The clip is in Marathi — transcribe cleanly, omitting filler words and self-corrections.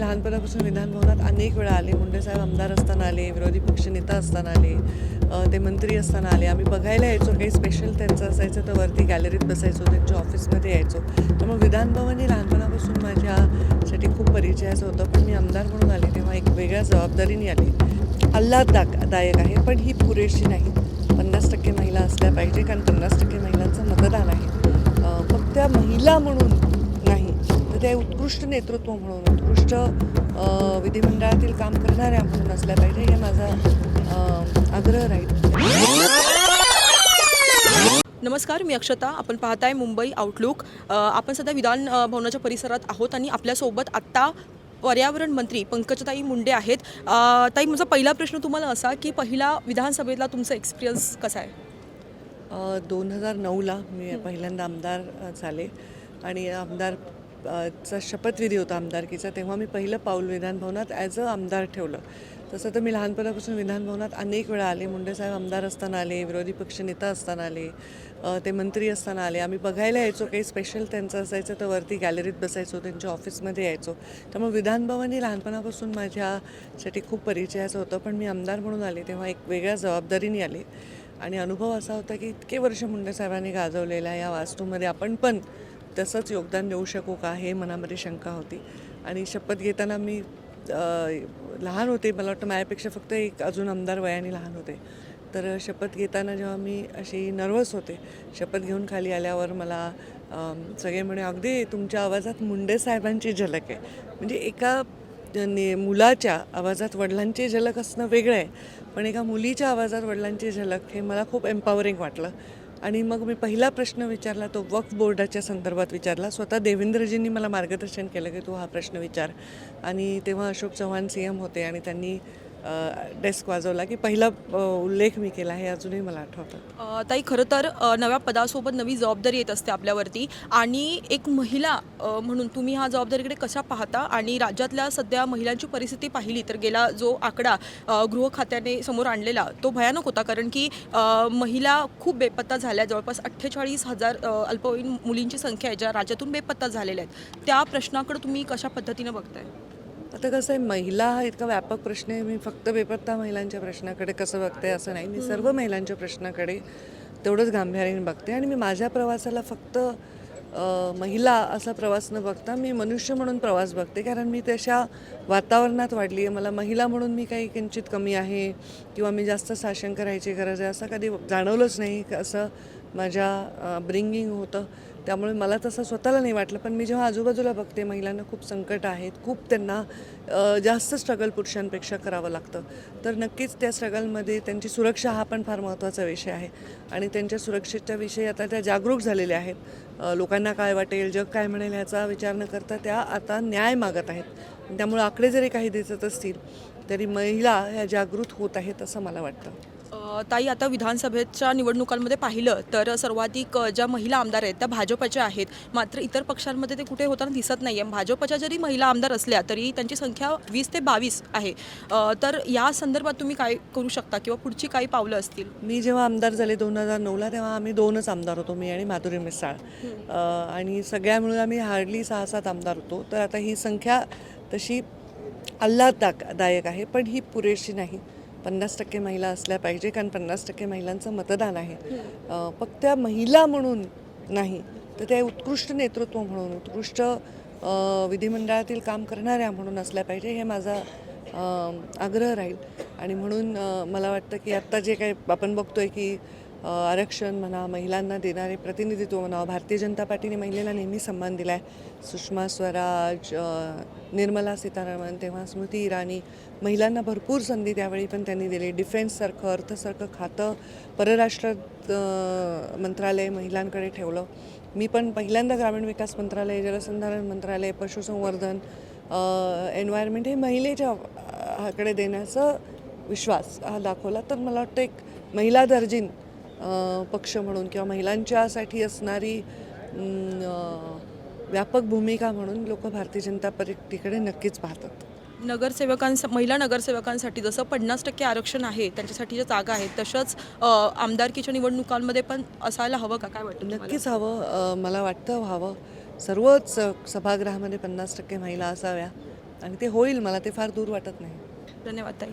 लहानपणापासून विधानभवनात अनेक वेळा आले. मुंडेसाहेब आमदार असताना आले, विरोधी पक्षनेता असताना आले, ते मंत्री असताना आले. आम्ही बघायला यायचो. काही स्पेशल त्यांचं असायचं तर वरती गॅलरीत बसायचो, त्यांच्या ऑफिसमध्ये यायचो. त्यामुळे विधानभवन हे लहानपणापासून माझ्यासाठी खूप परिचयाचं होतं. पण मी आमदार म्हणून आले तेव्हा एक वेगळ्या जबाबदारीने आले. आल्हाददायक आहे, पण ही पुरेशी नाही. 50% महिला असल्या पाहिजे, कारण 50% महिलांचं मतदान आहे. फक्त महिला म्हणून नाही, तर ते उत्कृष्ट नेतृत्व म्हणून, उत्कृष्ट विधिमंडळातील काम करणाऱ्या म्हणून असल्या पाहिजे, हे माझा आग्रह राहील. नमस्कार, मी अक्षता. आपण पाहताय मुंबई आउटलुक. आपण सध्या विधान भवनाच्या परिसरात आहोत आणि आपल्यासोबत आत्ता पर्यावरण मंत्री पंकजताई मुंडे आहेत. ताई, माझा पहिला प्रश्न तुम्हाला असा की पहिला विधानसभेतला तुमचा एक्सपिरियन्स कसा आहे? 2009ला मी पहिल्यांदा आमदार झाले आणि चा शपथविधी होता आमदारकीचा. तेव्हा मी पहिलं पाऊल विधानभवनात ॲज अ आमदार ठेवलं. तसं तर मी लहानपणापासून विधानभवनात अनेक वेळा आले. मुंडेसाहेब आमदार असताना आले, विरोधी पक्षनेता असताना आले, ते मंत्री असताना आले. आम्ही बघायला यायचो. काही स्पेशल त्यांचं असायचं तर वरती गॅलरीत बसायचो, त्यांच्या ऑफिसमध्ये यायचो. त्यामुळे विधानभवन हे लहानपणापासून माझ्यासाठी खूप परिचयाचं होतं. पण मी आमदार म्हणून आले तेव्हा एक वेगळ्या जबाबदारीने आले आणि अनुभव असा होता की इतके वर्ष मुंडेसाहेबांनी गाजवलेल्या या वास्तूमध्ये आपण पण तसंच योगदान देऊ शकू का, हे मनामध्ये शंका होती. आणि शपथ घेताना मी लहान होते, मला वाटतं माझ्यापेक्षा फक्त एक अजून आमदार वयाने लहान होते. तर शपथ घेताना जेव्हा मी अशी नर्वस होते, शपथ घेऊन खाली आल्यावर मला सगळे म्हणे, अगदी तुमच्या आवाजात मुंडेसाहेबांची झलक आहे. म्हणजे एका मुलाच्या आवाजात वडिलांची झलक असणं वेगळं आहे, पण एका मुलीच्या आवाजात वडिलांची झलक हे मला खूप एम्पॉवरिंग वाटलं. आणि मग मी पहिला प्रश्न विचारला तो वक्फ बोर्डाच्या संदर्भात विचारला. स्वतः देवेंद्रजींनी मला मार्गदर्शन केलं की तू हा प्रश्न विचार. आणि तेव्हा अशोक चव्हाण CM होते आणि त्यांनी डेस्क वाजवला की पहिला उल्लेख मी केला, हे अजूनही मला आठवतं. ताई, खरं तर नव्या पदासोबत नवी जबाबदारी येत असते आपल्यावरती आणि एक महिला म्हणून तुम्ही ह्या जबाबदारीकडे कशा पाहता? आणि राज्यातल्या सध्या महिलांची परिस्थिती पाहिली तर गेला जो आकडा गृह खात्याने समोर आणलेला तो भयानक होता. कारण की महिला खूप बेपत्ता झाल्या. जवळपास 48,000 अल्पवयीन मुलींची संख्या आहे ज्या राज्यातून बेपत्ता झालेल्या आहेत. त्या प्रश्नाकडे तुम्ही कशा पद्धतीनं बघताय? आता कसं आहे, महिला हा इतका व्यापक प्रश्न आहे. मी फक्त बेपत्ता महिलांच्या प्रश्नाकडे कसं बघते असं नाही, मी सर्व महिलांच्या प्रश्नाकडे तेवढंच गांभीर्याने बघते. आणि मी माझ्या प्रवासाला फक्त महिला असा प्रवास न बघता मी मनुष्य म्हणून प्रवास बघते. कारण मी तशा वातावरणात वाढली आहे. मला महिला म्हणून मी काही किंचित कमी आहे किंवा मी जास्त शासन करायची गरज आहे असं कधी जाणवलंच नाही. असं माझ्या ब्रिंगिंग होतं, त्यामुळे मला तसं स्वतःला नाही वाटलं. पण मी जेव्हा आजूबाजूला बघते, महिलांना खूप संकट आहेत, खूप त्यांना जास्त स्ट्रगल पुरुषांपेक्षा करावं लागतं. तर नक्कीच त्या स्ट्रगलमध्ये त्यांची सुरक्षा हा पण फार महत्त्वाचा विषय आहे. आणि त्यांच्या सुरक्षेच्या विषयी आता त्या जागरूक झालेल्या आहेत. लोकांना काय वाटेल, जग काय म्हणेल ह्याचा विचार न करता त्या आता न्याय मागत आहेत. त्यामुळे आकडे जरी काही दिसत असतील तरी महिला ह्या जागृत होत आहेत असं मला वाटतं. ताई, आता विधानसभेच्या निवडणुकांमध्ये पाहिलं तर सर्वाधिक ज्या महिला आमदार आहेत त्या भाजपच्या आहेत. मात्र इतर पक्षांमध्ये ते कुठे होताना दिसत नाही आहे. भाजपच्या जरी महिला आमदार असल्या तरी त्यांची संख्या 20 ते 22 आहे. तर या संदर्भात तुम्ही काय करू शकता किंवा पुढची काही पावलं असतील? मी जेव्हा आमदार झाले 2009ला तेव्हा आम्ही 2च आमदार होतो, मी आणि माधुरी मिसाळ. आणि सगळ्या मिळून आम्ही हार्डली 6-7 आमदार होतो. तर आता ही संख्या तशी आल्हाददायक आहे, पण ही पुरेशी नाही. 50% महिला असल्या पाहिजे, कारण 50% महिलांचं मतदान आहे. फक्त महिला म्हणून नाही, तर ते उत्कृष्ट नेतृत्व म्हणून, उत्कृष्ट विधिमंडळातील काम करणाऱ्या म्हणून असल्या पाहिजे, हे माझा आग्रह राहील. आणि म्हणून मला वाटतं की आत्ता जे काही आपण बघतोय की आरक्षण म्हणा, महिलांना देणारे प्रतिनिधित्व म्हणा, भारतीय जनता पार्टीने महिलेला नेहमी सन्मान दिला आहे. सुषमा स्वराज, निर्मला सीतारामन, तेव्हा स्मृती इराणी, महिलांना भरपूर संधी त्यावेळी पण त्यांनी दिली. डिफेन्ससारखं, अर्थसारखं खातं, परराष्ट्र मंत्रालय महिलांकडे ठेवलं. मी पण पहिल्यांदा ग्रामीण विकास मंत्रालय, जलसंधारण मंत्रालय, पशुसंवर्धन, एन्व्हायरमेंट हे महिलेच्या कडे देण्याचा विश्वास हा दाखवला. तर मला वाटतं एक महिला दर्जीन पक्ष म्हणून किंवा महिलांच्यासाठी असणारी व्यापक भूमिका म्हणून लोक भारतीय जनता पार्टीकडे नक्कीच पाहतात. महिला नगरसेवकांसाठी जसं 50% आरक्षण आहे, त्यांच्यासाठी ज्या जागा आहेत तसंच आमदारकीच्या निवडणुकांमध्ये पण असायला हवं का? काय वाटतं? नक्कीच हवं. मला वाटतं व्हावं. सर्वच सभागृहामध्ये 50% महिला असाव्या. आणि ते होईल, मला ते फार दूर वाटत नाही. धन्यवाद ताई.